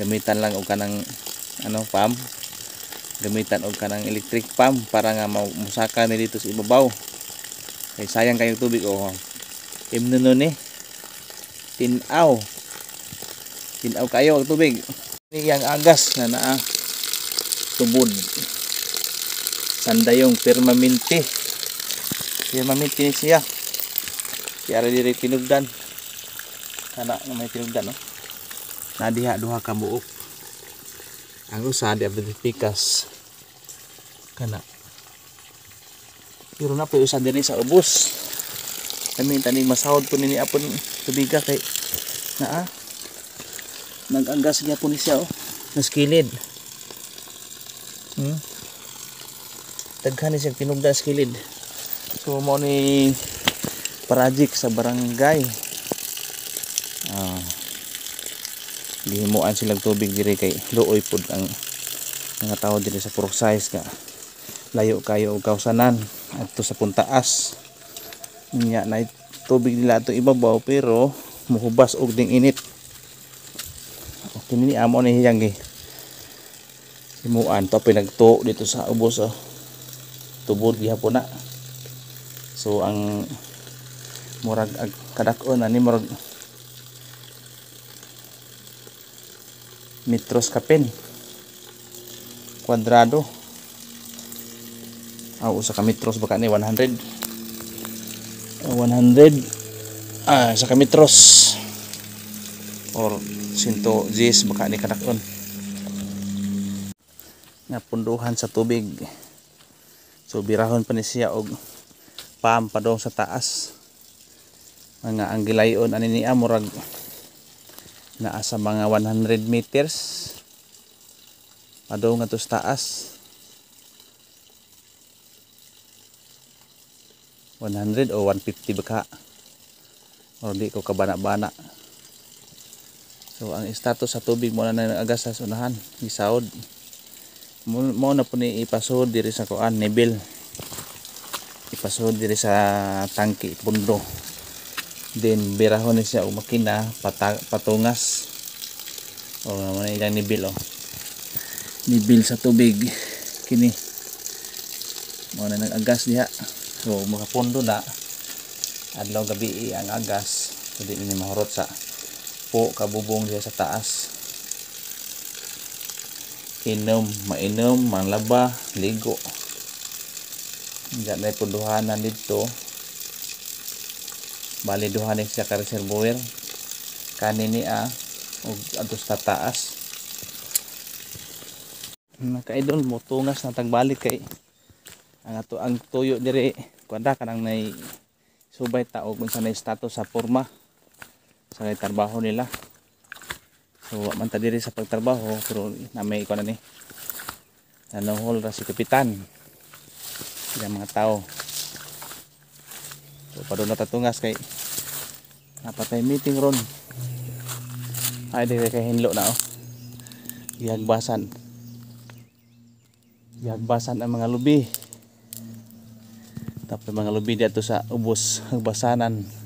Gamitan lang og kanang pump. Gamitan og kanang electric pump para nga musaka ni dito sa ibabaw. Kay sayang kayong tubig Imno ni. Tinaw kayo ang tubig. Ini ang agas na naa tubod. Sandayong permanente ni siya. Kaya diri tinugdan. Kana nga may tinugdan no. Nadiha duha ka buok. Ang usa di abdi pikas. Kana. Pero na po usa diri sa ubos. Kami tani masahod po nini apon tubiga kay nag-anggas niya po ni siya naskilid. Daghan ni siyang tinugda skilid. So mo ni project sa barangay. Gihimuan silang tubig diri kay luoy pud ang mga tao diri sa purok size ka. Layo kayo og kausanan adto sa puntaas. Nya na tubig nila ato ibabaw pero muhubas og ding init. Kini amo ni hiyang himuan to pinagtuo dito sa ubos tubod gihapon na. So ang murag kadakon ani murag metros kapin kwadrado. Usa ka metros baka ni 100 sa ka metros or 110 baka ni kadakon nga punduhan sa tubig. So birahon pa ni siya og pam padong sa taas. Mga ang gilayon ani niya murag naa sa mga 100 meters padong nga to sa taas. 100 o 150 baka o di ko kabana-bana. So ang status sa tubig mo na nag-agas sa unahan gisaod mo na po ni ipasod diri sa kuan nibil, ipasod diri sa tangki pundo, then birahon ni siya og makina patungas o mo na ilang nibil nibil sa tubig kini mo na nag-agas diha. So makapundo na adlaw gabi ang agas so di ni mahurot sa kabubong diha sa taas. Mainom, manlaba, ligo. Diyan na punduhanan dito. Bali duhanin siya ka reservoir. Kanini ug adto sa taas. Nakaidol mo tungas na tagbalik kay ang tuyo dire kuanda kanang nay subay taog unsa nay status sa porma sa trabaho nila. So man ta diri sa pagtrabaho pero na may iko na ni nanuhol ra si kapitan ng mga tao. So padung natatungas kay napatay meeting ron ay diri kay hinlo na gihagbasan ang mga lubi tapos mga lubi dito sa ubos hagbasanan.